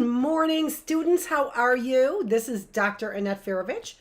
morning, students. How are you? This is Dr. Annette Feravich.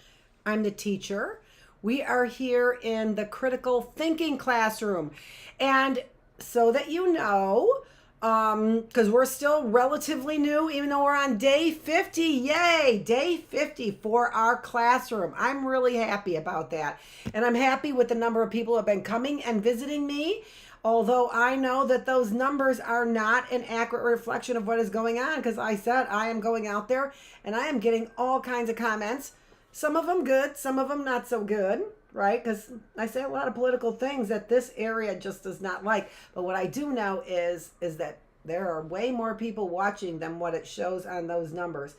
I'm the teacher. We are here in the critical thinking classroom. And so that you know, because we're still relatively new, even though we're on day 50, yay, day 50 for our classroom. I'm really happy about that. And I'm happy with the number of people who have been coming and visiting me. Although I know that those numbers are not an accurate reflection of what is going on, because I said I am going out there and I am getting all kinds of comments. Some of them good, some of them not so good, right? Because I say a lot of political things that this area just does not like. But what I do know is that there are way more people watching than what it shows on those numbers.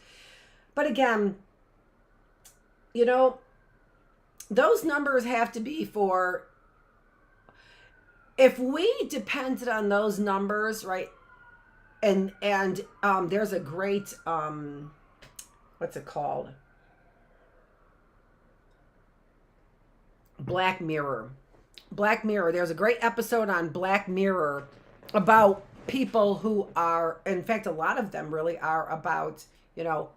But again, you know, those numbers have to be for... If we depended on those numbers, right, and there's a great, what's it called? Black Mirror. Black Mirror. There's a great episode on Black Mirror about people who are, in fact, a lot of them really are about,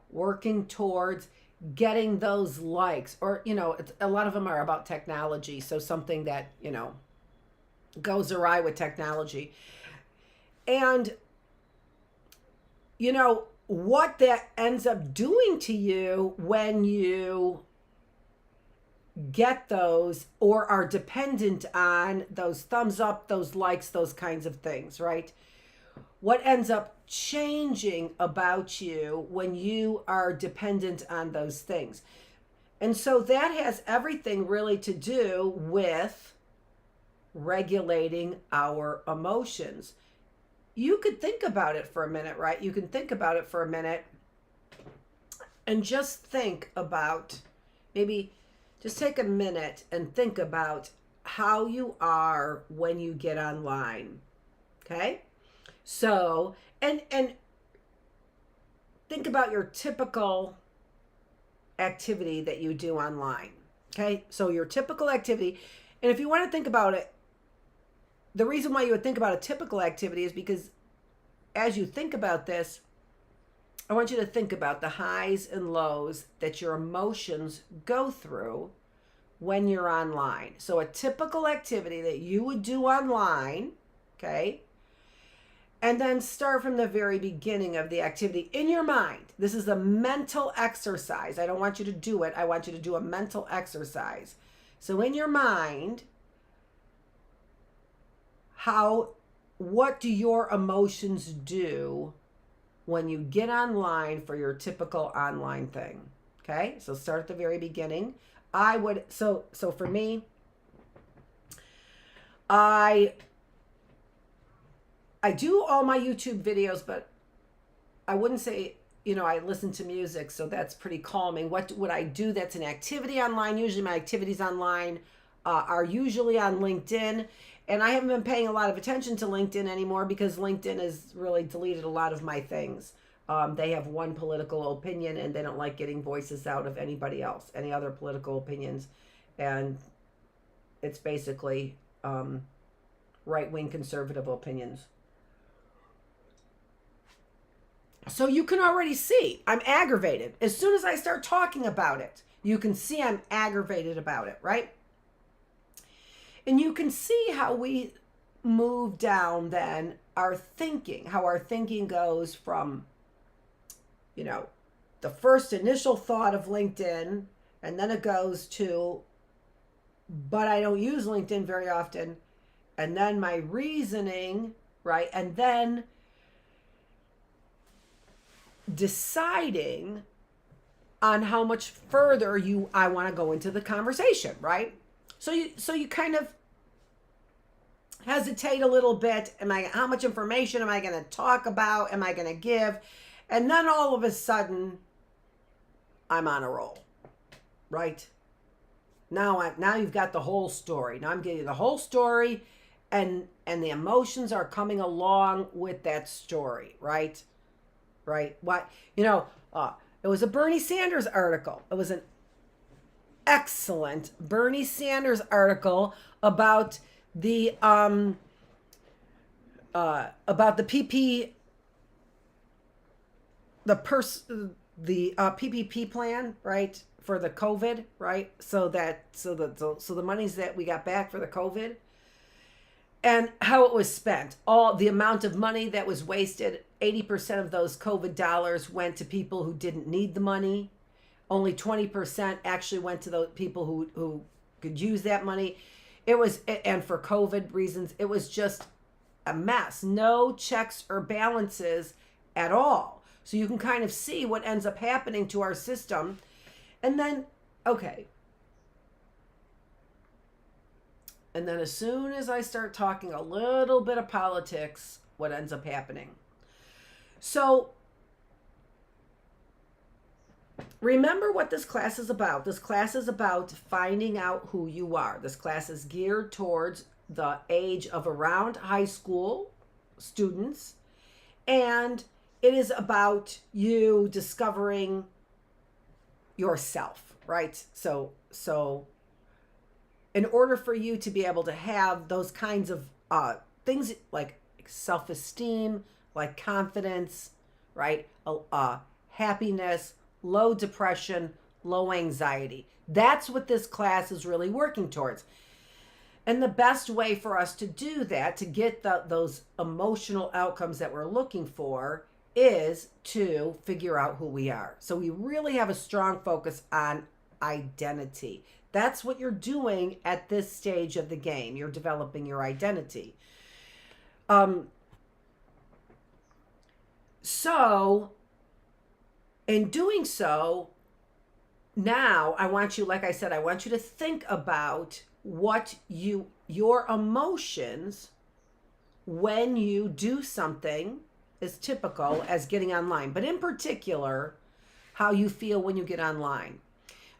working towards getting those likes, or, a lot of them are about technology. So something that, goes awry with technology. And what that ends up doing to you when you get those or are dependent on those thumbs up, those likes, those kinds of things, right? What ends up changing about you when you are dependent on those things. And so that has everything really to do with regulating our emotions. You could think about it for a minute, right? You can think about it for a minute and just think about, maybe just take a minute and think about how you are when you get online. Okay? So, and think about your typical activity that you do online. Okay? So your typical activity, and if you want to think about it, the reason why you would think about a typical activity is because as you think about this, I want you to think about the highs and lows that your emotions go through when you're online. So a typical activity that you would do online, okay? And then start from the very beginning of the activity in your mind. This is a mental exercise. I don't want you to do it. I want you to do a mental exercise. So in your mind, what do your emotions do when you get online for your typical online thing? Okay, so start at the very beginning. So for me, I do all my YouTube videos, but I wouldn't say, I listen to music, so that's pretty calming. What would I do that's an activity online? Usually my activities online are usually on LinkedIn. And I haven't been paying a lot of attention to LinkedIn anymore because LinkedIn has really deleted a lot of my things. They have one political opinion and they don't like getting voices out of anybody else, any other political opinions. And it's basically right-wing conservative opinions. So you can already see I'm aggravated. As soon as I start talking about it, you can see I'm aggravated about it, right? And you can see how we move down then our thinking, how our thinking goes from, the first initial thought of LinkedIn, and then it goes to, but I don't use LinkedIn very often, and then my reasoning, right? And then deciding on how much further I want to go into the conversation, right? So you kind of hesitate a little bit. How much information am I going to talk about? Am I going to give? And then all of a sudden, I'm on a roll, right? Now you've got the whole story. Now I'm getting the whole story, and the emotions are coming along with that story, right? Right? What it was a Bernie Sanders article. It was an excellent Bernie Sanders article about the PP the PPP plan, right, for the COVID, right? So the monies that we got back for the COVID and how it was spent, all the amount of money that was wasted. 80% of those COVID dollars went to people who didn't need the money. Only 20% actually went to those people who could use that money. It was, and for COVID reasons, it was just a mess. No checks or balances at all. So you can kind of see what ends up happening to our system. And then, okay. And then as soon as I start talking a little bit of politics, what ends up happening? So remember what this class is about. This class is about finding out who you are. This class is geared towards the age of around high school students. And it is about you discovering yourself, right? So in order for you to be able to have those kinds of things like self-esteem, like confidence, right? Happiness, low depression, low anxiety. That's what this class is really working towards. And the best way for us to do that, to get those emotional outcomes that we're looking for, is to figure out who we are. So we really have a strong focus on identity. That's what you're doing at this stage of the game. You're developing your identity. So in doing so, now I want you, like I said, I want you to think about what your emotions when you do something is typical as getting online, but in particular, how you feel when you get online.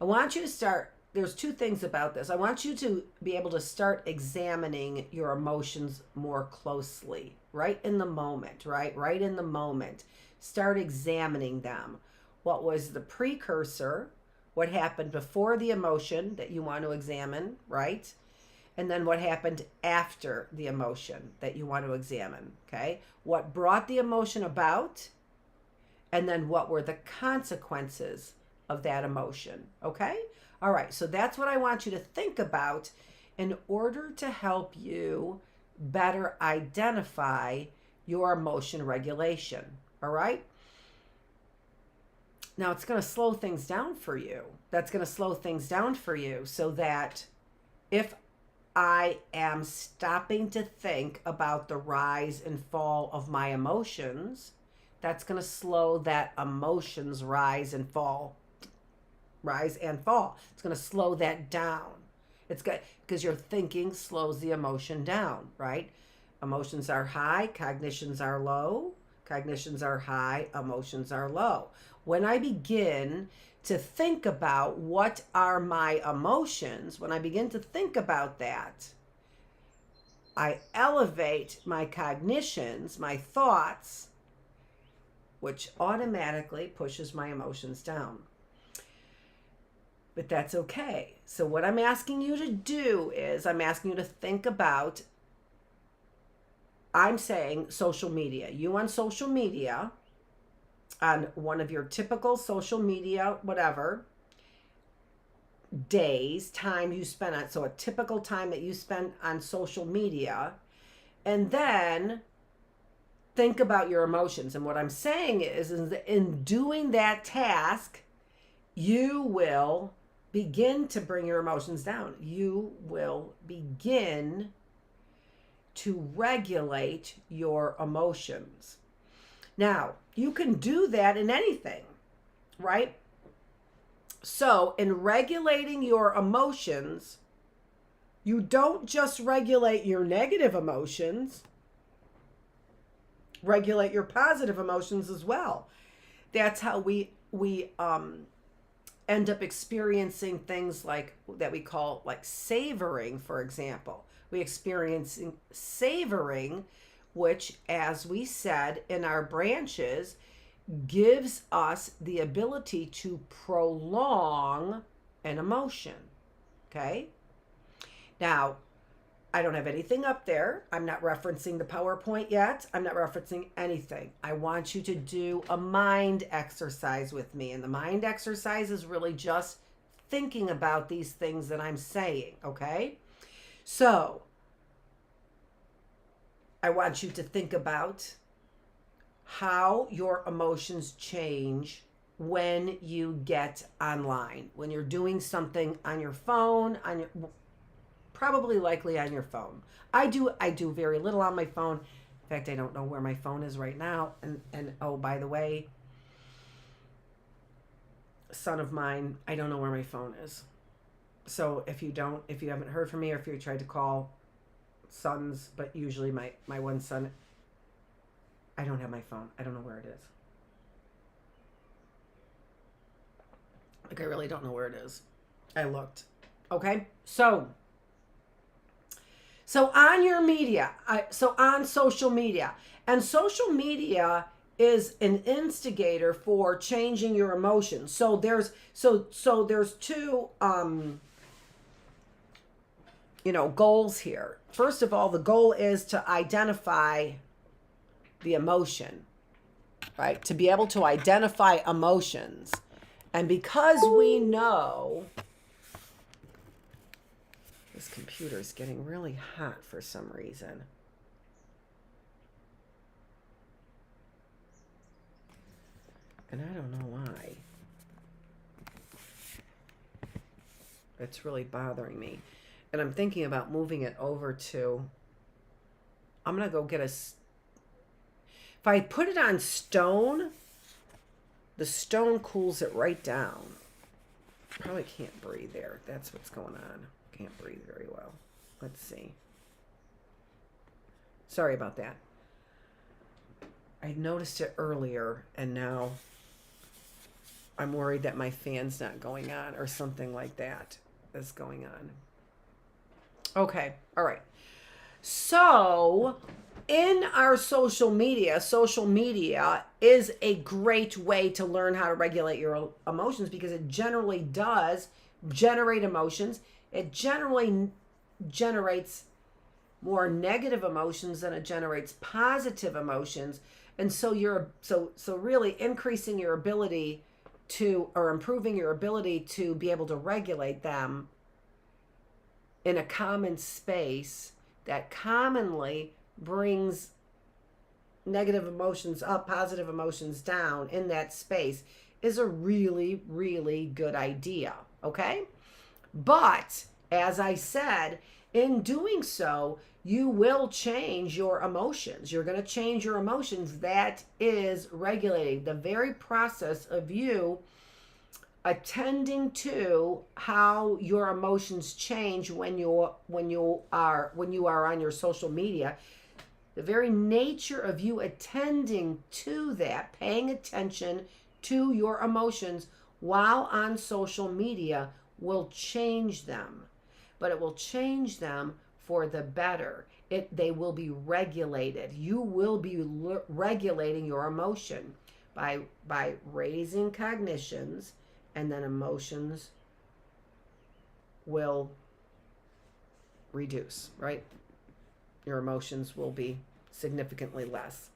I want you to start, there's two things about this. I want you to be able to start examining your emotions more closely, right in the moment, right in the moment. Start examining them. What was the precursor? What happened before the emotion that you want to examine, right? And then what happened after the emotion that you want to examine, okay? What brought the emotion about? And then what were the consequences of that emotion, okay? All right, so that's what I want you to think about in order to help you better identify your emotion regulation, all right? Now it's going to slow things down for you. That's going to slow things down for you so that if I am stopping to think about the rise and fall of my emotions, that's going to slow that emotions rise and fall. Rise and fall. It's going to slow that down. It's good because your thinking slows the emotion down, right? Emotions are high, cognitions are low. Cognitions are high, emotions are low. When I begin to think about what are my emotions, when I begin to think about that, I elevate my cognitions, my thoughts, which automatically pushes my emotions down. But that's okay. So what I'm asking you to do is I'm asking you to think about, I'm saying social media. You on social media, on one of your typical social media, whatever, days, time you spend on, so a typical time that you spend on social media, and then think about your emotions. And what I'm saying is that in doing that task, you will begin to bring your emotions down. You will begin to regulate your emotions. Now, you can do that in anything, right? So, in regulating your emotions, you don't just regulate your negative emotions, regulate your positive emotions as well. That's how we end up experiencing things like that we call like savoring, for example. We experiencing savoring, which, as we said in our branches, gives us the ability to prolong an emotion. Okay? Now, I don't have anything up there. I'm not referencing the PowerPoint yet. I'm not referencing anything. I want you to do a mind exercise with me. And the mind exercise is really just thinking about these things that I'm saying, okay? So, I want you to think about how your emotions change when you get online, when you're doing something on your phone, on your probably likely on your phone. I do very little on my phone. In fact, I don't know where my phone is right now. And oh, by the way, son of mine, I don't know where my phone is. So if you haven't heard from me, or if you tried to call sons, but usually my one son, I don't have my phone. I don't know where it is. Like, I really don't know where it is. I looked. Okay? So on your media, so on social media, and social media is an instigator for changing your emotions. So there's two goals here. First of all, the goal is to identify the emotion, right? To be able to identify emotions. And because we know, this computer is getting really hot for some reason. And I don't know why. It's really bothering me. And I'm thinking about moving it over to, I'm going to go get if I put it on stone, the stone cools it right down. Probably can't breathe there. That's what's going on. Can't breathe very well. Let's see. Sorry about that. I noticed it earlier, and now I'm worried that my fan's not going on or something like that is going on. Okay. All right. So in our social media is a great way to learn how to regulate your emotions, because it generally does generate emotions. It generally generates more negative emotions than it generates positive emotions. And so really increasing your ability to, or improving your ability to be able to regulate them in a common space that commonly brings negative emotions up, positive emotions down in that space is a really, really good idea. Okay? But as I said, in doing so, you will change your emotions. You're going to change your emotions. That is regulating. The very process of you attending to how your emotions change when you are on your social media. The very nature of you attending to that, paying attention to your emotions while on social media, will change them. But it will change them for the better. They will be regulated. You will be regulating your emotion by raising cognitions, and then emotions will reduce, right? Your emotions will be significantly less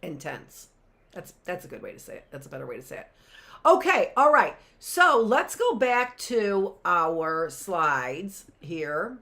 intense. That's a good way to say it. That's a better way to say it. Okay, all right. So let's go back to our slides here.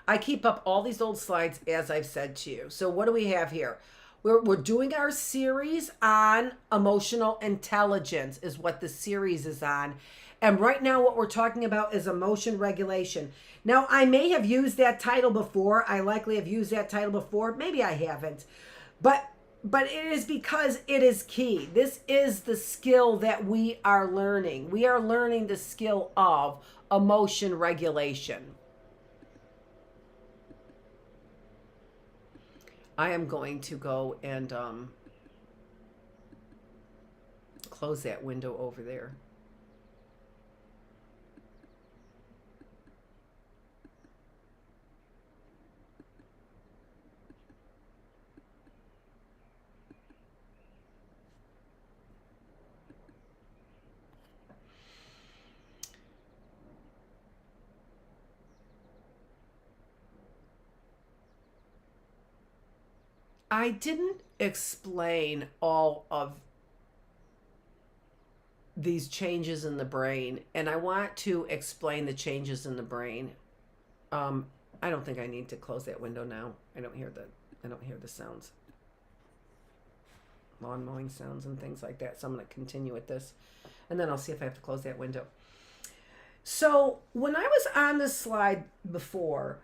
I keep up all these old slides, as I've said to you. So what do we have here? We're doing our series on emotional intelligence is what the series is on. And right now what we're talking about is emotion regulation. Now, I may have used that title before. I likely have used that title before. Maybe I haven't. But it is because it is key. This is the skill that we are learning. We are learning the skill of emotion regulation. I am going to go and close that window over there. I didn't explain all of these changes in the brain, and I want to explain the changes in the brain. I don't think I need to close that window now. I don't hear the sounds, lawn mowing sounds and things like that. So I'm going to continue with this, and then I'll see if I have to close that window. So when I was on this slide before,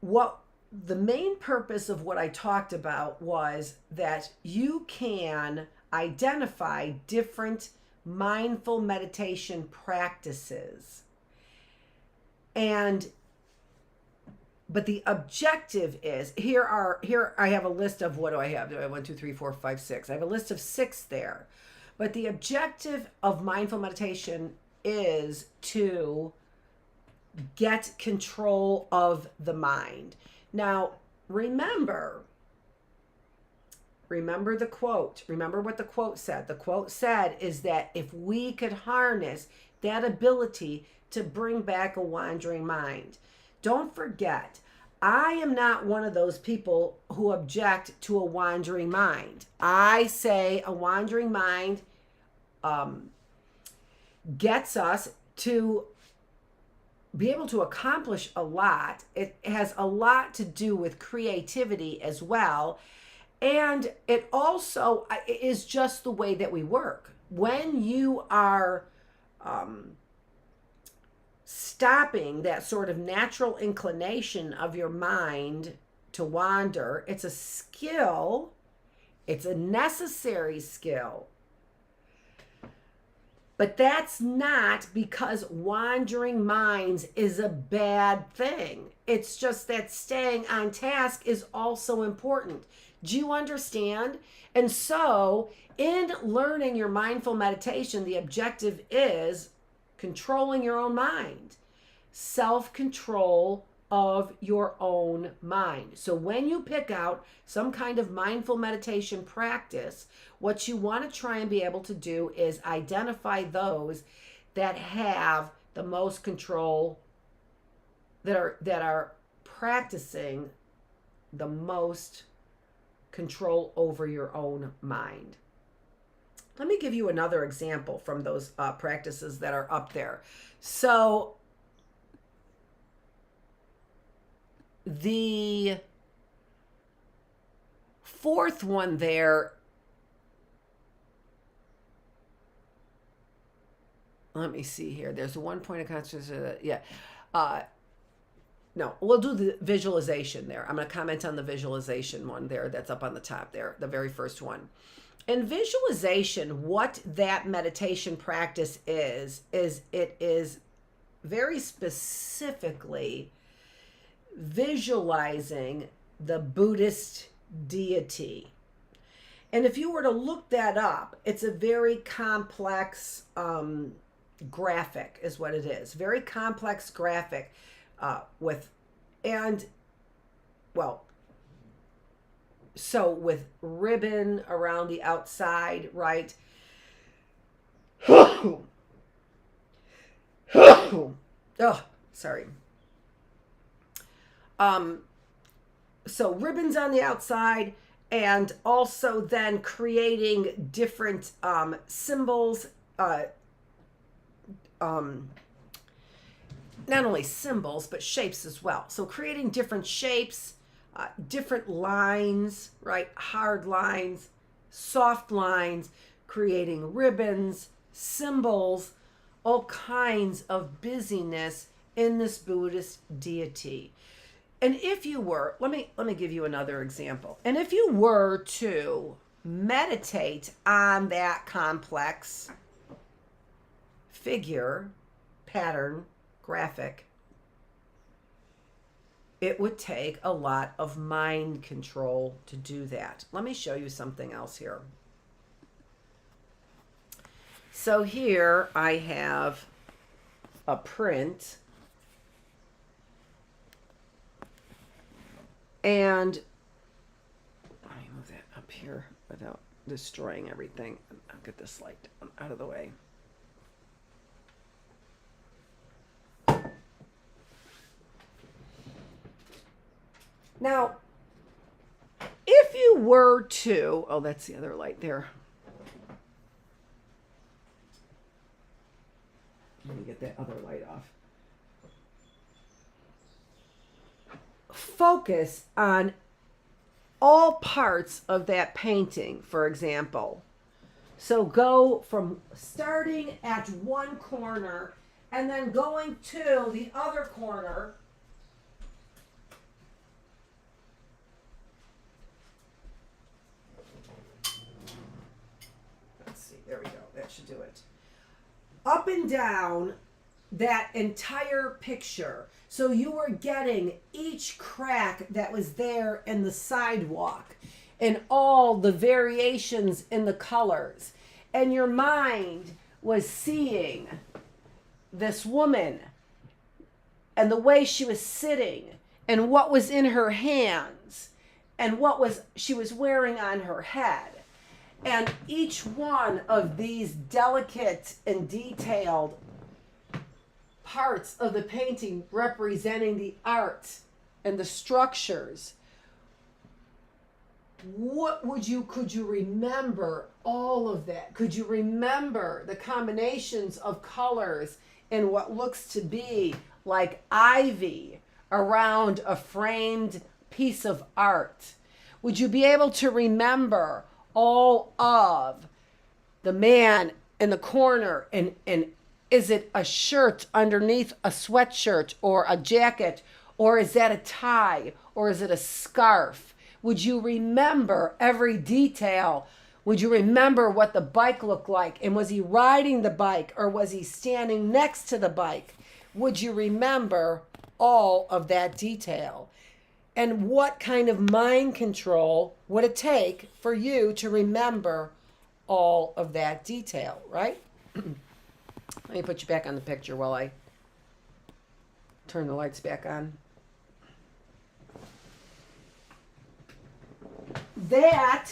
what the main purpose of what I talked about was that you can identify different mindful meditation practices. But the objective is, here I have a list of, what do I have? Do I have 1, 2, 3, 4, 5, 6? I have a list of 6 there. But the objective of mindful meditation is to get control of the mind. Now, remember the quote. Remember what the quote said. The quote said is that if we could harness that ability to bring back a wandering mind. Don't forget, I am not one of those people who object to a wandering mind. I say a wandering mind gets us to be able to accomplish a lot. It has a lot to do with creativity as well. And it also is just the way that we work. When you are stopping that sort of natural inclination of your mind to wander, it's a skill. It's a necessary skill. But that's not because wandering minds is a bad thing. It's just that staying on task is also important. Do you understand? And so, in learning your mindful meditation, the objective is controlling your own mind, self-control of your own mind. So when you pick out some kind of mindful meditation practice, what you want to try and be able to do is identify those that have the most control, that are practicing the most control over your own mind. Let me give you another example from those practices that are up there. So the fourth one there, let me see here. There's one point of concentration. Yeah. No, we'll do the visualization there. I'm going to comment on the visualization one there that's up on the top there, the very first one. In visualization, what that meditation practice is it is very specifically visualizing the Buddhist deity. And if you were to look that up, it's a very complex graphic is what it is. Very complex graphic with ribbon around the outside, right? Oh, sorry. So ribbons on the outside, and also then creating different symbols, not only symbols, but shapes as well. So creating different shapes, different lines, right? Hard lines, soft lines, creating ribbons, symbols, all kinds of busyness in this Buddhist deity. And if you were, let me give you another example. And if you were to meditate on that complex figure, pattern, graphic, it would take a lot of mind control to do that. Let me show you something else here. So here I have a print, and let me move that up here without destroying everything. I'll get this light out of the way. Now, if you you were to, oh, that's the other light there. Let me get that other light off. Focus on all parts of that painting, for example. So go from starting at one corner and then going to the other corner. Let's see, there we go, that should do it. Up and down that entire picture. So you were getting each crack that was there in the sidewalk and all the variations in the colors. And your mind was seeing this woman and the way she was sitting and what was in her hands and what she was wearing on her head. And each one of these delicate and detailed parts of the painting representing the art and the structures. Could you remember all of that? Could you remember the combinations of colors in what looks to be like ivy around a framed piece of art? Would you be able to remember all of the man in the corner and is it a shirt underneath a sweatshirt or a jacket, or is that a tie, or is it a scarf? Would you remember every detail? Would you remember what the bike looked like? And was he riding the bike or was he standing next to the bike? Would you remember all of that detail? And what kind of mind control would it take for you to remember all of that detail, right? Let me put you back on the picture while I turn the lights back on. That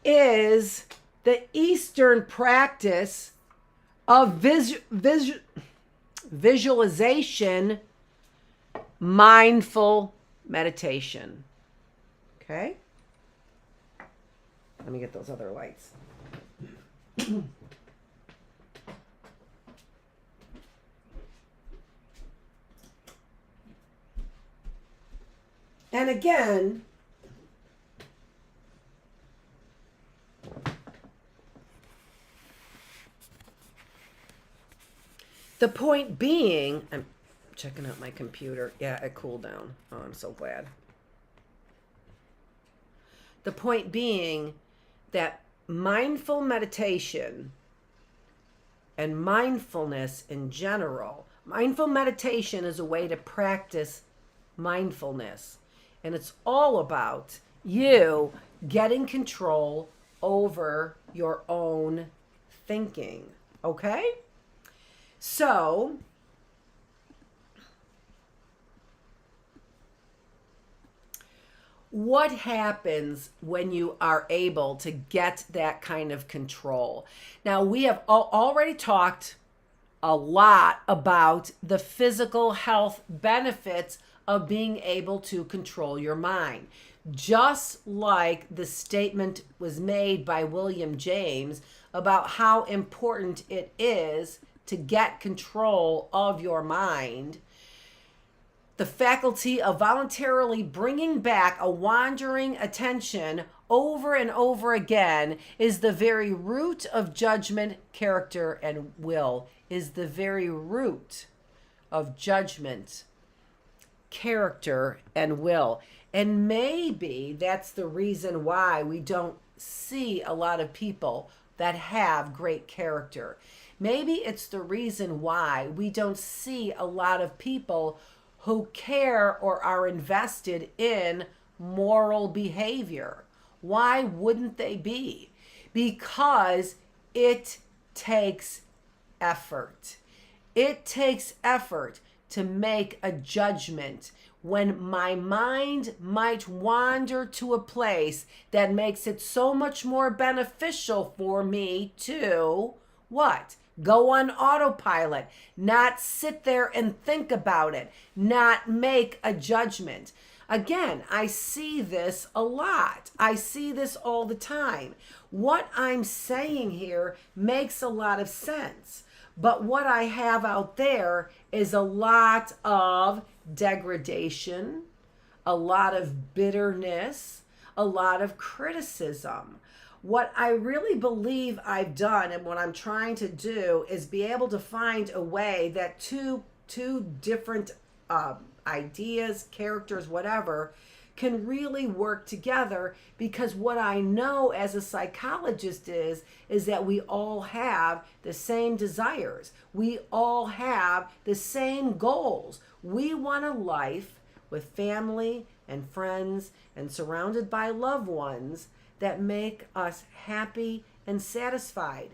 is the Eastern practice of visualization, mindful meditation. Okay? Let me get those other lights. And again, the point being, I'm checking out my computer. Yeah, it cooled down. Oh, I'm so glad. The point being that mindful meditation and mindfulness in general, mindful meditation is a way to practice mindfulness. And it's all about you getting control over your own thinking. Okay? So, what happens when you are able to get that kind of control? Now, we have already talked a lot about the physical health benefits of being able to control your mind. Just like the statement was made by William James about how important it is to get control of your mind, the faculty of voluntarily bringing back a wandering attention over and over again is the very root of judgment, character, and will. Is the very root of judgment, character, and will. And maybe that's the reason why we don't see a lot of people that have great character. Maybe it's the reason why we don't see a lot of people who care or are invested in moral behavior. Why wouldn't they be? Because it takes effort. It takes effort to make a judgment when my mind might wander to a place that makes it so much more beneficial for me to what? Go on autopilot, not sit there and think about it, not make a judgment. Again, I see this a lot. I see this all the time. What I'm saying here makes a lot of sense. But what I have out there is a lot of degradation, a lot of bitterness, a lot of criticism. What I really believe I've done and what I'm trying to do is be able to find a way that two different ideas, characters, whatever, can really work together, because what I know as a psychologist is that we all have the same desires. We all have the same goals. We want a life with family and friends and surrounded by loved ones that make us happy and satisfied.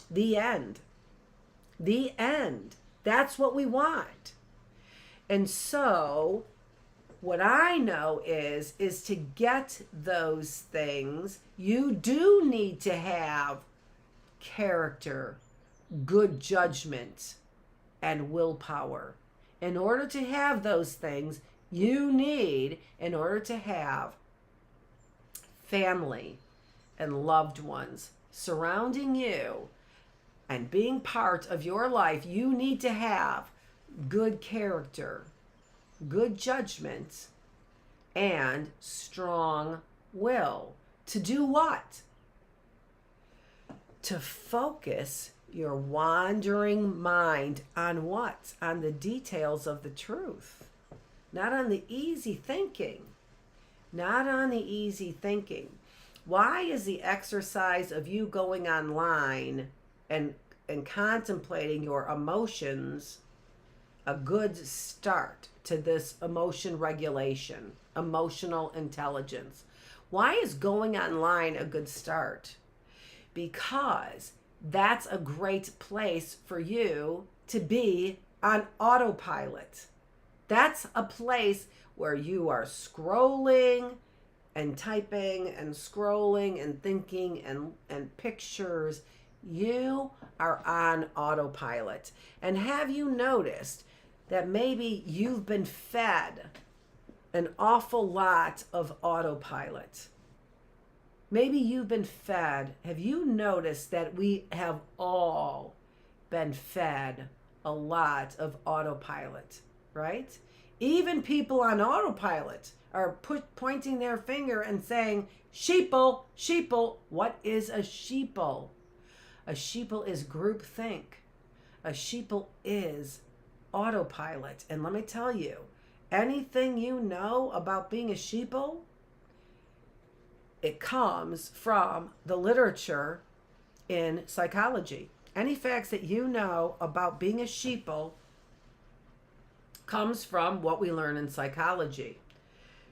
The end. The end. That's what we want. And so what I know is to get those things, you do need to have character, good judgment, and willpower. In order to have those things, you need, in order to have family and loved ones surrounding you and being part of your life, you need to have good character, good judgment, and strong will. To do what? To focus your wandering mind on what? On the details of the truth. Not on the easy thinking. Not on the easy thinking. Why is the exercise of you going online and contemplating your emotions a good start to this emotion regulation, emotional intelligence? Why is going online a good start? Because that's a great place for you to be on autopilot. That's a place where you are scrolling and typing and scrolling and thinking and pictures. You are on autopilot. And have you noticed that maybe you've been fed an awful lot of autopilot? Maybe you've been fed. Have you noticed that we have all been fed a lot of autopilot, right? Even people on autopilot are pointing their finger and saying, sheeple, sheeple. What is a sheeple? A sheeple is groupthink. A sheeple is autopilot. And let me tell you, anything you know about being a sheeple, it comes from the literature in psychology. Any facts that you know about being a sheeple comes from what we learn in psychology.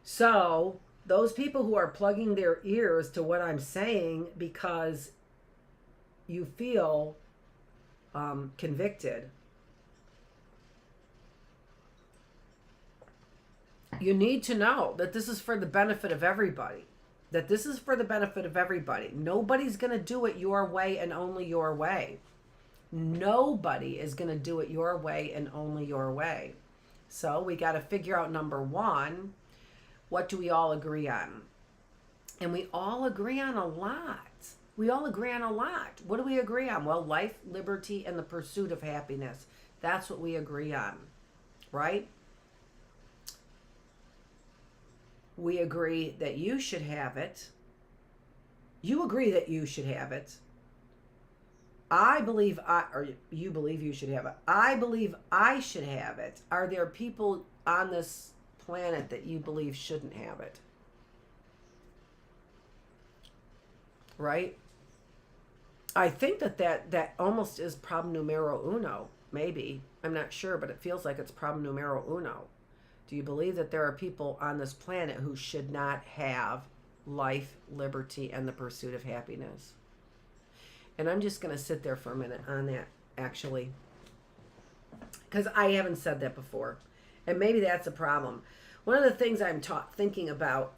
So those people who are plugging their ears to what I'm saying because you feel convicted, you need to know that this is for the benefit of everybody. That this is for the benefit of everybody. Nobody's going to do it your way and only your way. Nobody is going to do it your way and only your way. So we got to figure out, number one, what do we all agree on? And we all agree on a lot. We all agree on a lot. What do we agree on? Well, life, liberty, and the pursuit of happiness. That's what we agree on, right? We agree that you should have it. You agree that you should have it. I believe or you believe you should have it. I believe I should have it. Are there people on this planet that you believe shouldn't have it? Right? I think that almost is problem numero uno, maybe. I'm not sure, but it feels like it's problem numero uno. Do you believe that there are people on this planet who should not have life, liberty, and the pursuit of happiness? And I'm just going to sit there for a minute on that, actually, because I haven't said that before. And maybe that's a problem. One of the things I'm thinking about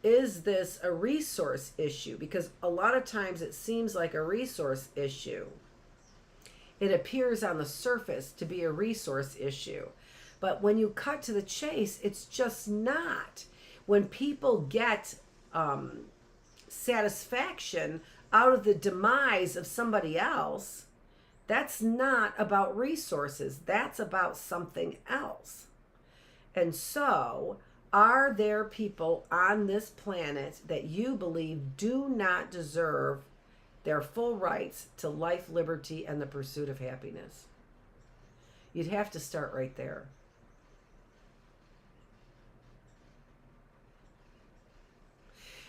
is this a resource issue? Because a lot of times it seems like a resource issue. It appears on the surface to be a resource issue. But when you cut to the chase, it's just not. When people get satisfaction out of the demise of somebody else, that's not about resources. That's about something else. And so, are there people on this planet that you believe do not deserve their full rights to life, liberty, and the pursuit of happiness? You'd have to start right there.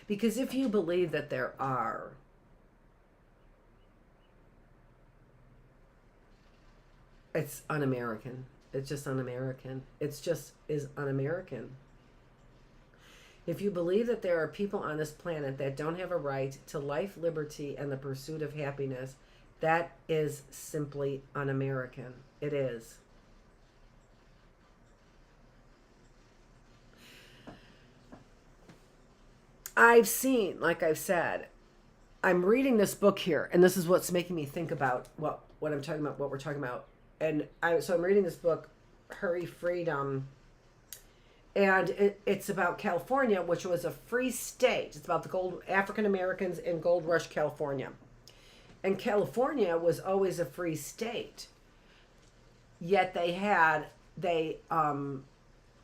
Because if you believe that there are, it's un-American. It's just un-American. It's just is un-American. If you believe that there are people on this planet that don't have a right to life, liberty, and the pursuit of happiness, that is simply un-American. It is. I've seen, like I've said, I'm reading this book here, and this is what's making me think about what I'm talking about, what we're talking about. And so I'm reading this book, Hurry Freedom, and it's about California, which was a free state. It's about the African Americans in Gold Rush, California. And California was always a free state. Yet they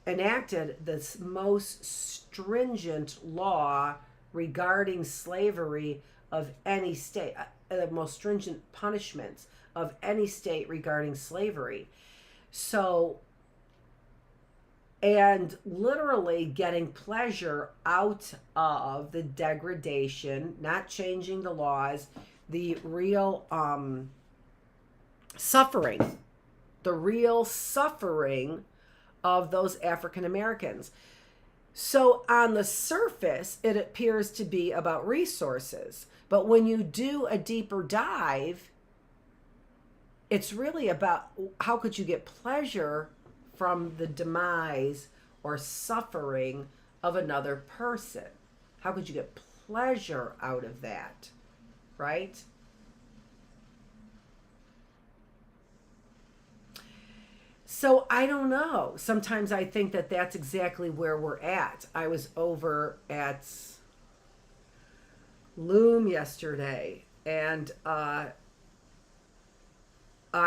enacted this most stringent law regarding slavery of any state, the most stringent punishments of any state regarding slavery. So, and literally getting pleasure out of the degradation, not changing the laws, the real suffering, of those African Americans. So on the surface, it appears to be about resources. But when you do a deeper dive, it's really about how could you get pleasure from the demise or suffering of another person? How could you get pleasure out of that, right? So I don't know. Sometimes I think that that's exactly where we're at. I was over at Loom yesterday, and I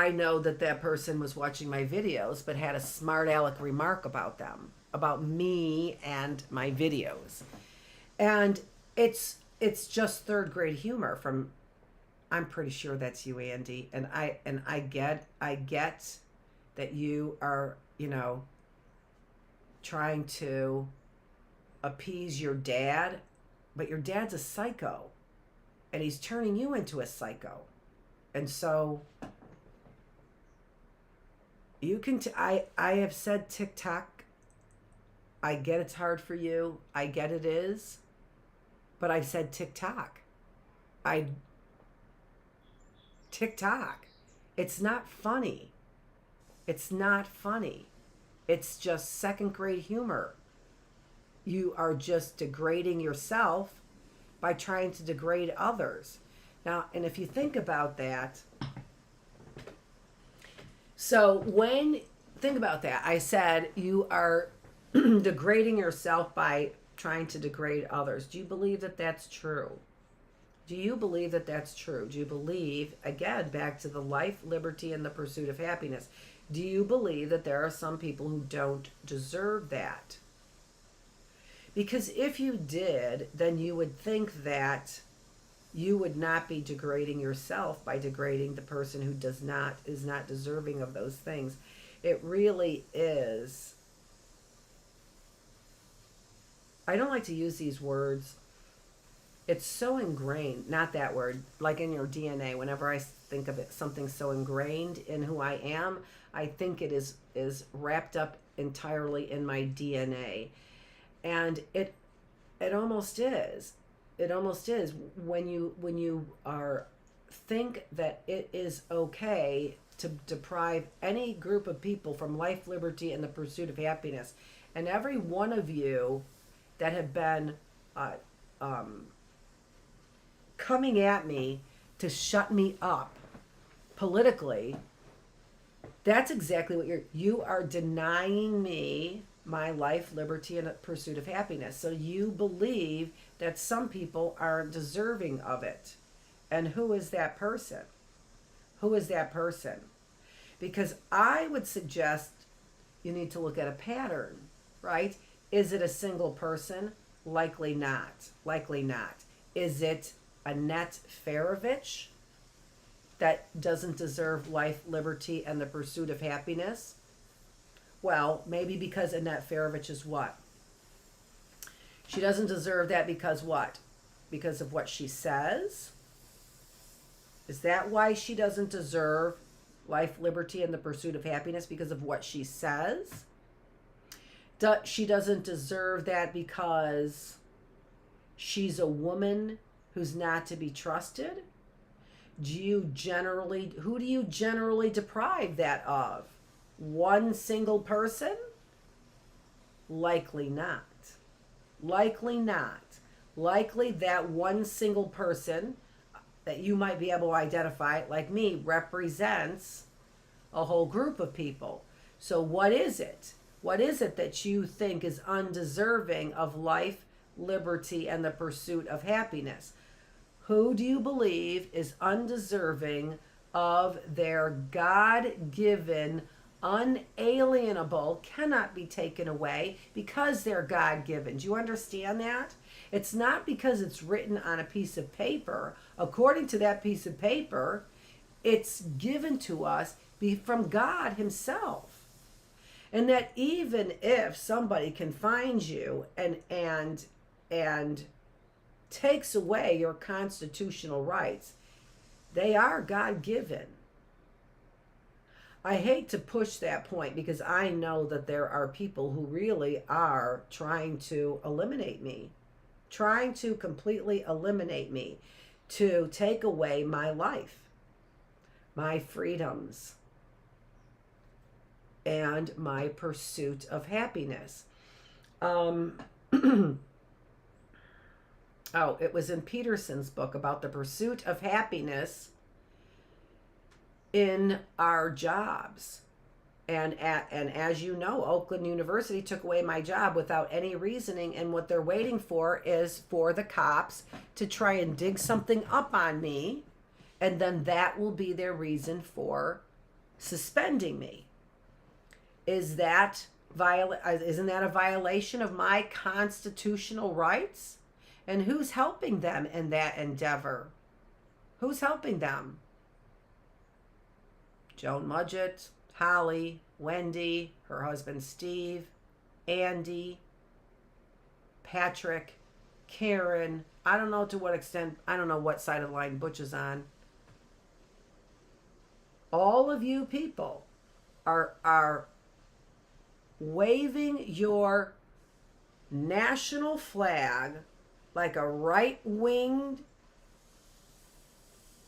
know that person was watching my videos, but had a smart aleck remark about them, about me and my videos. And it's just third grade humor from, I'm pretty sure that's you, Andy. And I get that you are, trying to appease your dad, but your dad's a psycho, and he's turning you into a psycho. And so you can, I have said TikTok. I get it's hard for you. I get it is, but I've said TikTok. TikTok. It's not funny. It's not funny. It's just second grade humor. You are just degrading yourself by trying to degrade others. Now, and if you think about that, think about that. I said you are degrading yourself by trying to degrade others. Do you believe that that's true? Do you believe that that's true? Do you believe, again, back to the life, liberty, and the pursuit of happiness, do you believe that there are some people who don't deserve that? Because if you did, then you would think that you would not be degrading yourself by degrading the person who is not deserving of those things. It really is. I don't like to use these words. It's so ingrained, not that word, like in your DNA. Whenever I think of it, something so ingrained in who I am, I think it is wrapped up entirely in my DNA. And it almost is. It almost is when you think that it is okay to deprive any group of people from life, liberty, and the pursuit of happiness. And every one of you that have been coming at me to shut me up politically, That's exactly what you are denying me my life, liberty, and pursuit of happiness. So you believe that some people are deserving of it. And who is that person? Who is that person? Because I would suggest you need to look at a pattern, right? Is it a single person? Likely not. Likely not. Is it Annette Feravich that doesn't deserve life, liberty, and the pursuit of happiness? Well, maybe because Annette Feravich is what? She doesn't deserve that because what? Because of what she says? Is that why she doesn't deserve life, liberty, and the pursuit of happiness? Because of what she says? She doesn't deserve that because she's a woman who's not to be trusted? Who do you generally deprive that of? One single person? Likely not. Likely not. Likely that one single person that you might be able to identify, like me, represents a whole group of people. So what is it? What is it that you think is undeserving of life, liberty, and the pursuit of happiness? Who do you believe is undeserving of their God-given, unalienable, cannot be taken away because they're God-given? Do you understand that? It's not because it's written on a piece of paper. According to that piece of paper, it's given to us from God Himself. And that even if somebody can find you and takes away your constitutional rights, they are God-given. I hate to push that point because I know that there are people who really are trying to eliminate me, trying to completely eliminate me, to take away my life, my freedoms, and my pursuit of happiness. Oh, it was in Peterson's book about the pursuit of happiness in our jobs. And as you know, Oakland University took away my job without any reasoning, and what they're waiting for is for the cops to try and dig something up on me, and then that will be their reason for suspending me. Isn't that a violation of my constitutional rights? And who's helping them in that endeavor? Who's helping them? Joan Mudgett, Holly, Wendy, her husband Steve, Andy, Patrick, Karen. I don't know to what extent, I don't know what side of the line Butch is on. All of you people are waving your national flag like a right-winged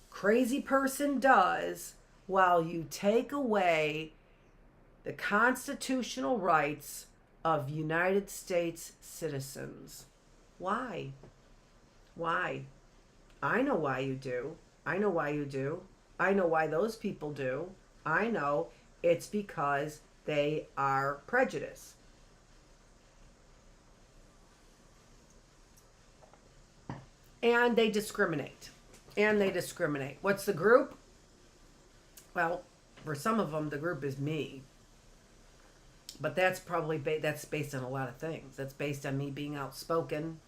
crazy person does, while you take away the constitutional rights of United States citizens. Why? Why? I know why you do. I know why you do. I know why those people do. I know it's because they are prejudiced. And they discriminate. What's the group? Well, for some of them, the group is me. But that's probably that's based on a lot of things. That's based on me being outspoken.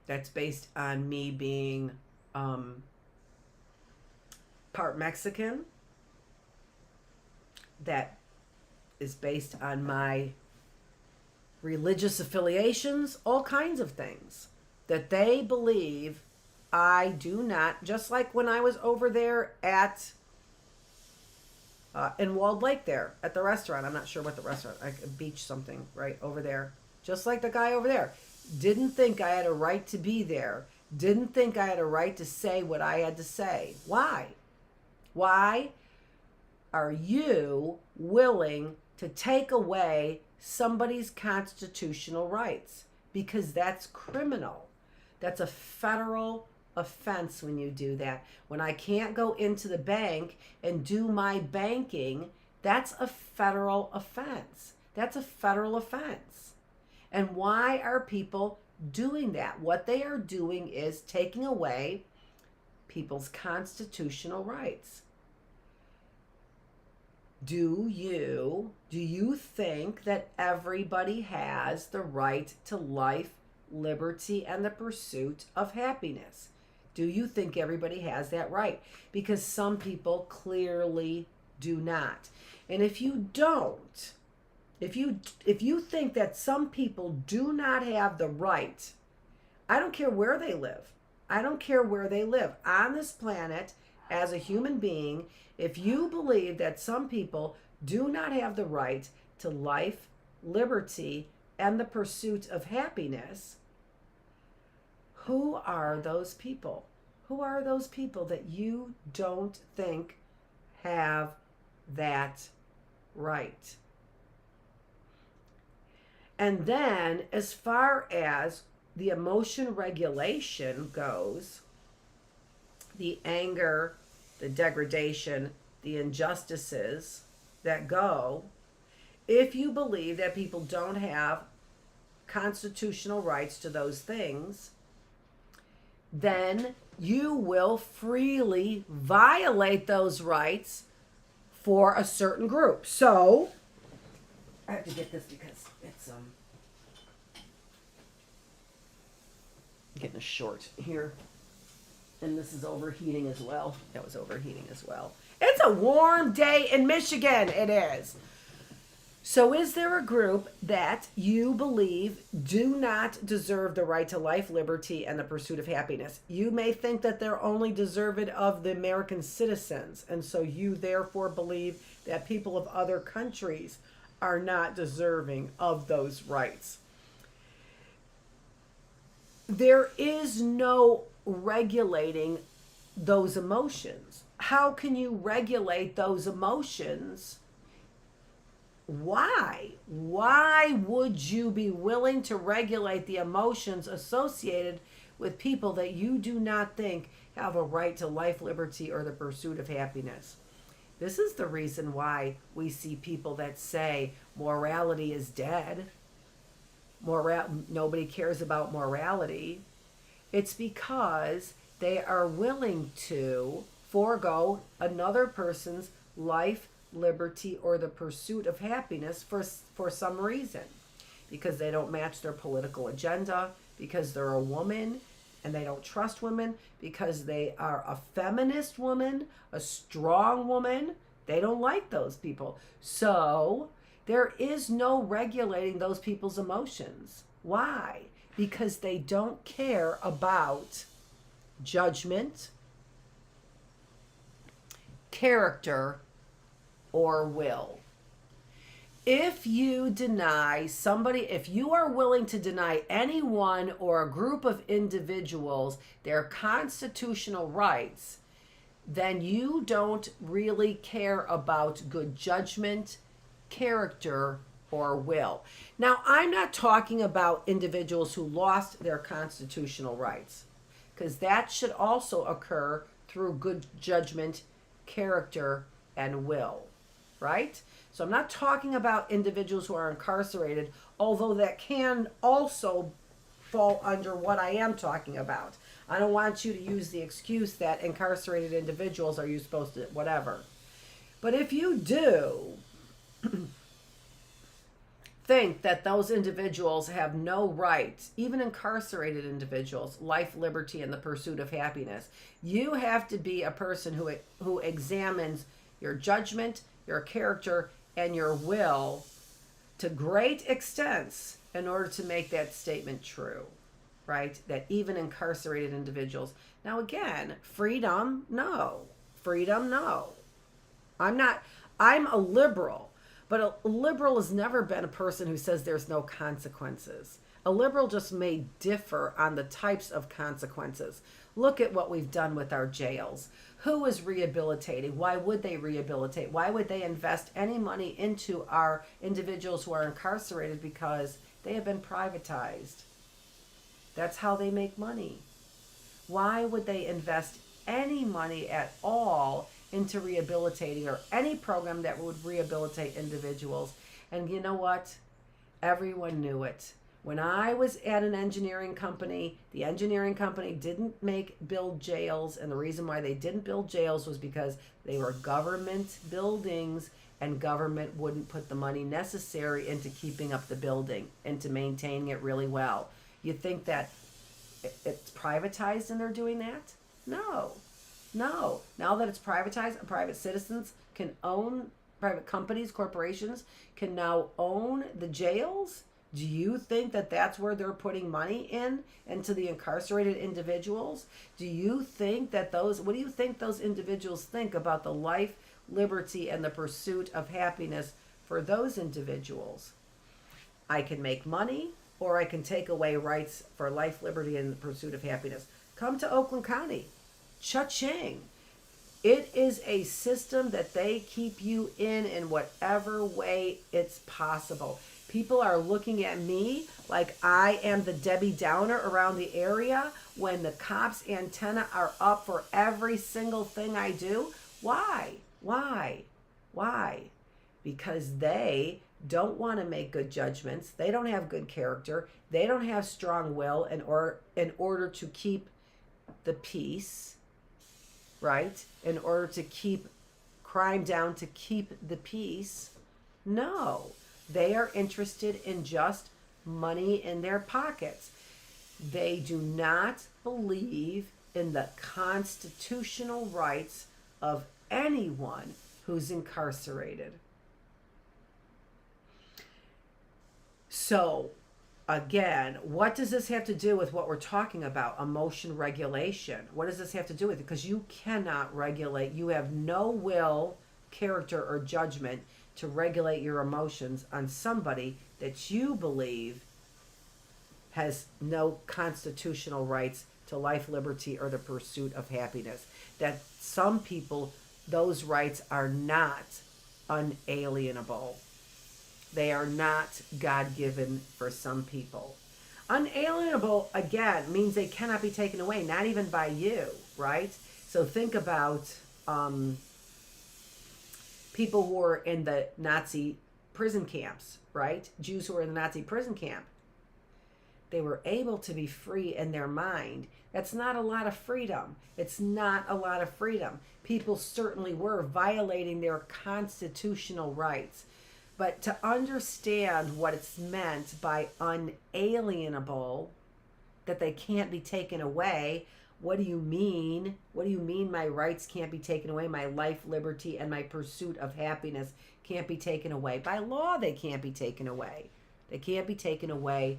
That's based on me being part Mexican. That is based on my religious affiliations, all kinds of things that they believe I do not, just like when I was over there at in Walled Lake there at the restaurant. I'm not sure what the restaurant, like a beach something right over there. Just like the guy over there. Didn't think I had a right to be there. Didn't think I had a right to say what I had to say. Why? Why are you willing to take away somebody's constitutional rights? Because that's criminal. That's a federal offense when you do that. When I can't go into the bank and do my banking That's a federal offense. That's a federal offense. And why are people doing that? What they are doing is taking away people's constitutional rights. Do you think that everybody has the right to life, liberty, and the pursuit of happiness? Do you think everybody has that right? Because some people clearly do not. And if you don't, if you think that some people do not have the right, I don't care where they live. I don't care where they live on this planet as a human being. If you believe that some people do not have the right to life, liberty, and the pursuit of happiness, who are those people? Who are those people that you don't think have that right? And then, as far as the emotion regulation goes, the anger, the degradation, the injustices that go, if you believe that people don't have constitutional rights to those things, then you will freely violate those rights for a certain group. So, I have to get this because it's getting a short here. And this is overheating as well. That was overheating as well. It's a warm day in Michigan. It is. So is there a group that you believe do not deserve the right to life, liberty, and the pursuit of happiness? You may think that they're only deserved of the American citizens. And so you therefore believe that people of other countries are not deserving of those rights. There is no regulating those emotions. How can you regulate those emotions? Why? Why would you be willing to regulate the emotions associated with people that you do not think have a right to life, liberty, or the pursuit of happiness? This is the reason why we see people that say morality is dead. Nobody cares about morality. It's because they are willing to forego another person's life, liberty, or the pursuit of happiness for some reason. Because they don't match their political agenda, because they're a woman and they don't trust women, because they are a feminist woman, a strong woman. They don't like those people. So there is no regulating those people's emotions. Why? Because they don't care about judgment, character, or will. If you deny somebody, if you are willing to deny anyone or a group of individuals their constitutional rights, then you don't really care about good judgment, character, or will. Now, I'm not talking about individuals who lost their constitutional rights, because that should also occur through good judgment, character, and will, right? So I'm not talking about individuals who are incarcerated, although that can also fall under what I am talking about. I don't want you to use the excuse that incarcerated individuals are you supposed to, whatever. But if you do think that those individuals have no rights, even incarcerated individuals, life, liberty, and the pursuit of happiness, you have to be a person who examines your judgment, your character, and your will to great extents in order to make that statement true, right? That even incarcerated individuals. Now again, freedom, no. Freedom, no. I'm a liberal, but a liberal has never been a person who says there's no consequences. A liberal just may differ on the types of consequences. Look at what we've done with our jails. Who is rehabilitating? Why would they rehabilitate? Why would they invest any money into our individuals who are incarcerated? Because they have been privatized. That's how they make money. Why would they invest any money at all into rehabilitating, or any program that would rehabilitate individuals. And you know what? Everyone knew it. When I was at an engineering company, the engineering company didn't build jails, and the reason why they didn't build jails was because they were government buildings, and government wouldn't put the money necessary into keeping up the building, into maintaining it really well. You think that it's privatized and they're doing that? No. No. Now that it's privatized, private citizens can own, private companies, corporations can now own the jails. Do you think that that's where they're putting money into the incarcerated individuals? Do you think that what do you think those individuals think about the life, liberty, and the pursuit of happiness for those individuals? I can make money, or I can take away rights for life, liberty, and the pursuit of happiness. Come to Oakland County. Cha-ching. It is a system that they keep you in whatever way it's possible. People are looking at me like I am the Debbie Downer around the area when the cops' antenna are up for every single thing I do. Why? Because they don't want to make good judgments. They don't have good character. They don't have strong will in order to keep the peace, right? In order to keep crime down, to keep the peace. No. They are interested in just money in their pockets. They do not believe in the constitutional rights of anyone who's incarcerated. So, again, what does this have to do with what we're talking about? Emotion regulation. What does this have to do with it? Because you cannot regulate. You have no will, character, or judgment to regulate your emotions on somebody that you believe has no constitutional rights to life, liberty, or the pursuit of happiness. That some people, those rights are not unalienable. They are not God-given for some people. Unalienable, again, means they cannot be taken away, not even by you, right? So think about people who were in the Nazi prison camps, right? Jews who were in the Nazi prison camp. They were able to be free in their mind. That's not a lot of freedom. It's not a lot of freedom. People certainly were violating their constitutional rights. But to understand what it's meant by unalienable, that they can't be taken away, what do you mean? What do you mean my rights can't be taken away? My life, liberty, and my pursuit of happiness can't be taken away. By law, they can't be taken away. They can't be taken away,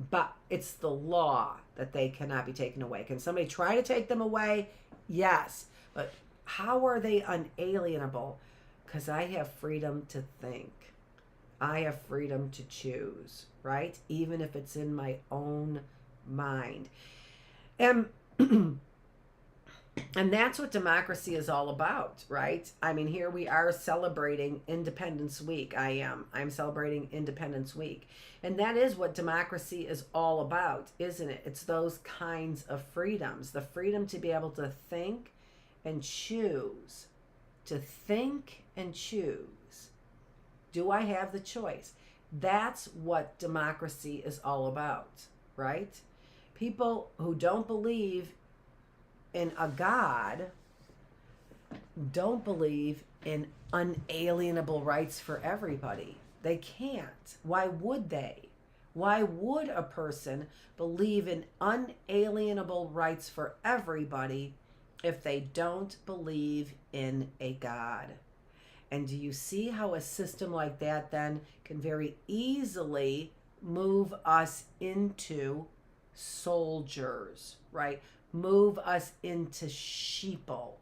but it's the law that they cannot be taken away. Can somebody try to take them away? Yes. But how are they unalienable? Because I have freedom to think. I have freedom to choose, right? Even if it's in my own mind. And that's what democracy is all about, right? I mean, here we are celebrating Independence Week. I'm celebrating Independence Week. And that is what democracy is all about, isn't it? It's those kinds of freedoms. The freedom to be able to think and choose. To think and choose. Do I have the choice? That's what democracy is all about, right? People who don't believe in a God don't believe in unalienable rights for everybody. They can't. Why would they? Why would a person believe in unalienable rights for everybody if they don't believe in a God? And do you see how a system like that then can very easily move us into soldiers, right? Move us into sheeple,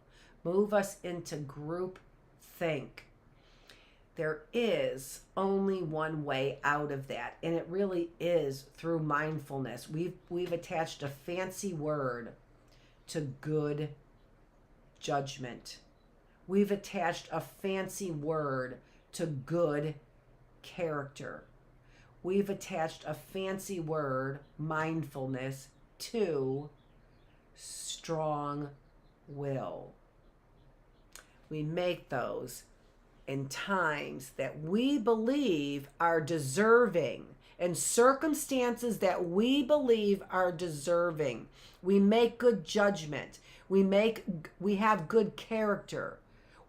move us into group think. There is only one way out of that, and it really is through mindfulness. We've attached a fancy word to good judgment. We've attached a fancy word to good character. We've attached a fancy word, mindfulness, to strong will. We make those in times that we believe are deserving, in circumstances that we believe are deserving. We make good judgment. We have good character.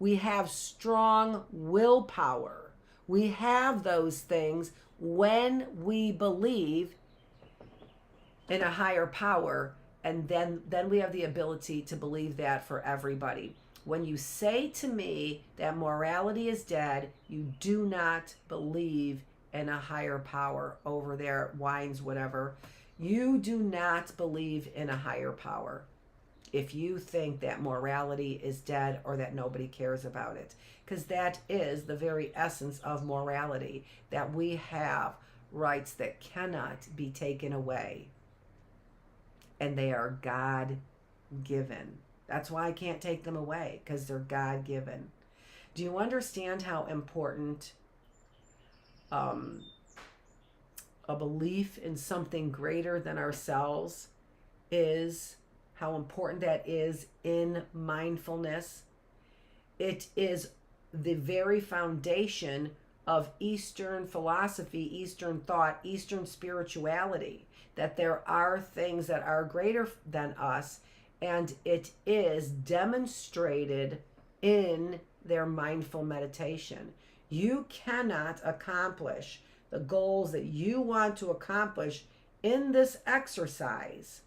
We have strong willpower. We have those things when we believe in a higher power, and then we have the ability to believe that for everybody. When you say to me that morality is dead, you do not believe in a higher power over there, wines, whatever. You do not believe in a higher power if you think that morality is dead or that nobody cares about it. Because that is the very essence of morality, that we have rights that cannot be taken away. And they are God-given. That's why I can't take them away, because they're God-given. Do you understand how important a belief in something greater than ourselves is? How important that is in mindfulness? It is the very foundation of Eastern philosophy, Eastern thought, Eastern spirituality, that there are things that are greater than us, and it is demonstrated in their mindful meditation. You cannot accomplish the goals that you want to accomplish in this exercise,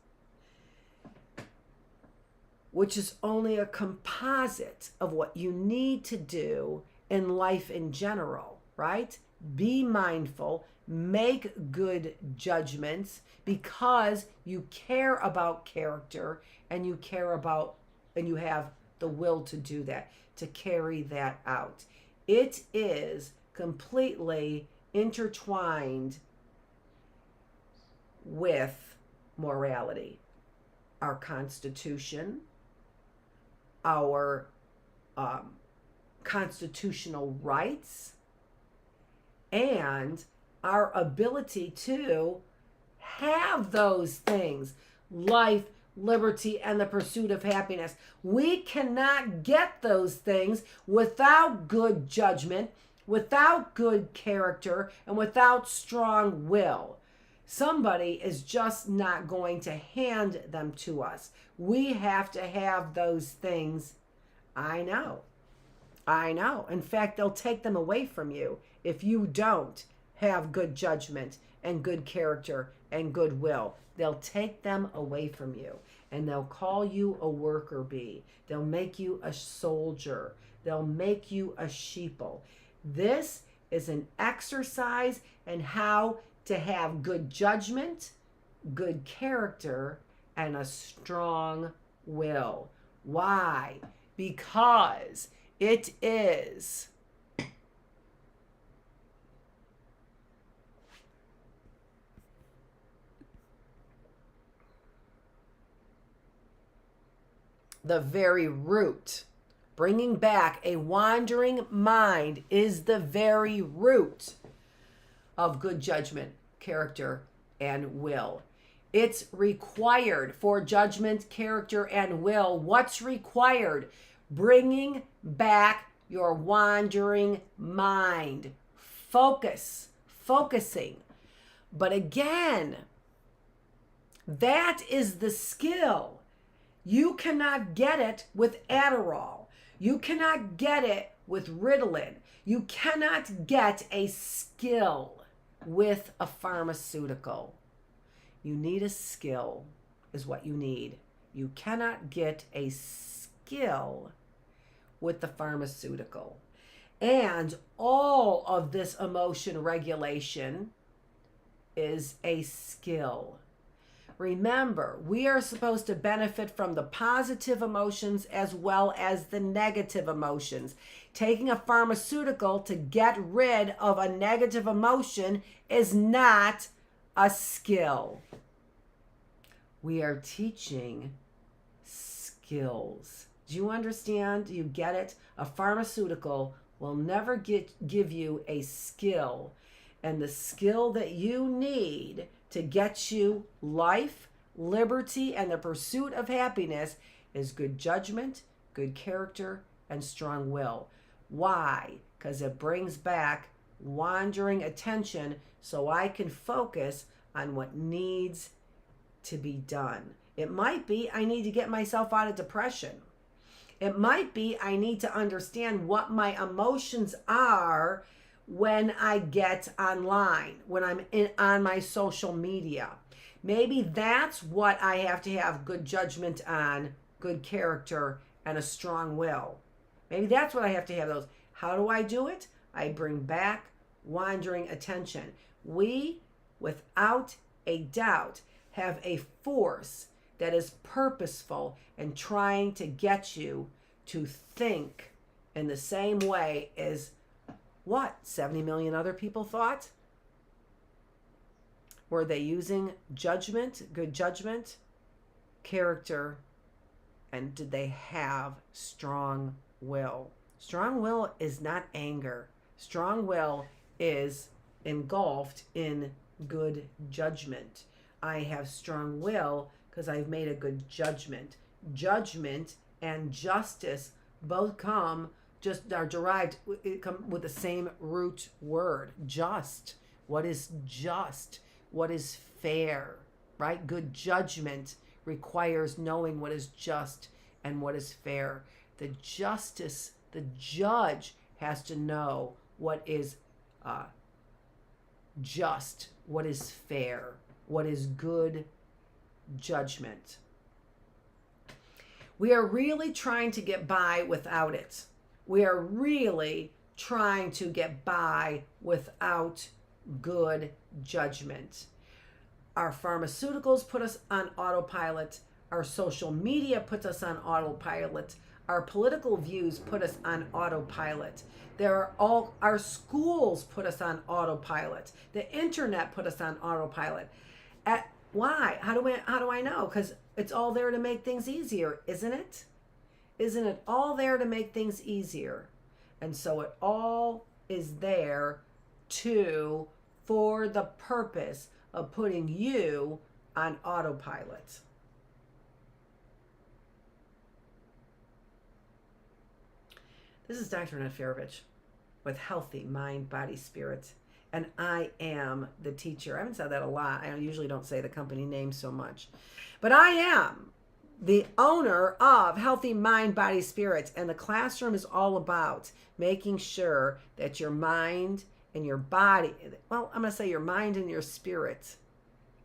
which is only a composite of what you need to do in life in general, right? Be mindful, make good judgments, because you care about character, and you care about, and you have the will to do that, to carry that out. It is completely intertwined with morality. Our Constitution, our constitutional rights, and our ability to have those things: life, liberty, and the pursuit of happiness. We cannot get those things without good judgment, without good character, and without strong will. Somebody is just not going to hand them to us. We have to have those things. I know. In fact, they'll take them away from you if you don't have good judgment and good character and good will. They'll take them away from you, and they'll call you a worker bee. They'll make you a soldier. They'll make you a sheeple. This is an exercise in how to have good judgment, good character, and a strong will. Why? Because it is the very root. Bringing back a wandering mind is the very root of good judgment, character, and will. It's required for judgment, character, and will. What's required? Bringing back your wandering mind. Focusing. But again, that is the skill. You cannot get it with Adderall. You cannot get it with Ritalin. You cannot get a skill with a pharmaceutical. You need a skill, is what you need. You cannot get a skill with the pharmaceutical. And all of this emotion regulation is a skill. Remember, we are supposed to benefit from the positive emotions as well as the negative emotions. Taking a pharmaceutical to get rid of a negative emotion is not a skill. We are teaching skills. Do you understand? Do you get it? A pharmaceutical will never give you a skill. And the skill that you need to get you life, liberty, and the pursuit of happiness is good judgment, good character, and strong will. Why? Because it brings back wandering attention so I can focus on what needs to be done. It might be I need to get myself out of depression. It might be I need to understand what my emotions are when I get online, when I'm on my social media. Maybe that's what I have to have good judgment on, good character, and a strong will. Maybe that's what I have to have those. How do I do it? I bring back wandering attention. We, without a doubt, have a force that is purposeful and trying to get you to think in the same way as what 70 million other people thought? Were they using judgment, good judgment, character, and did they have strong will? Strong will is not anger. Strong will is engulfed in good judgment. I have strong will because I've made a good judgment. Judgment and justice both are derived, come with the same root word, just. What is just? What is fair, right? Good judgment requires knowing what is just and what is fair. The judge has to know what is just, what is fair, what is good judgment. We are really trying to get by without it. We are really trying to get by without good judgment. Our pharmaceuticals put us on autopilot. Our social media puts us on autopilot. Our political views put us on autopilot. Our schools put us on autopilot. The internet put us on autopilot. Why? How do I know? Because it's all there to make things easier, isn't it? Isn't it all there to make things easier? And so it all is there for the purpose of putting you on autopilot. This is Dr. Annette Feravich with Healthy Mind, Body, Spirit. And I am the teacher. I haven't said that a lot. I usually don't say the company name so much. But I am the owner of Healthy Mind, Body, Spirit. And the classroom is all about making sure that your mind and your body, well, I'm going to say your mind and your spirit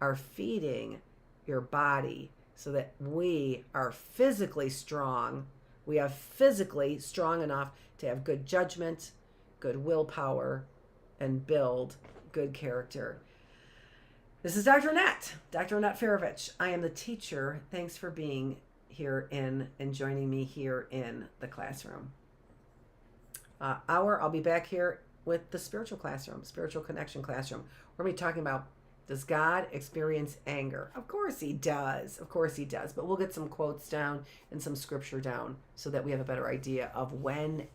are feeding your body so that we are physically strong. We are physically strong enough to have good judgment, good willpower, and build good character. This is Dr. Annette Feravich. I am the teacher. Thanks for being here and joining me here in the classroom. I'll be back here with the spiritual classroom, spiritual connection classroom. We're going to be talking about, does God experience anger? Of course he does. Of course he does. But we'll get some quotes down and some scripture down so that we have a better idea of when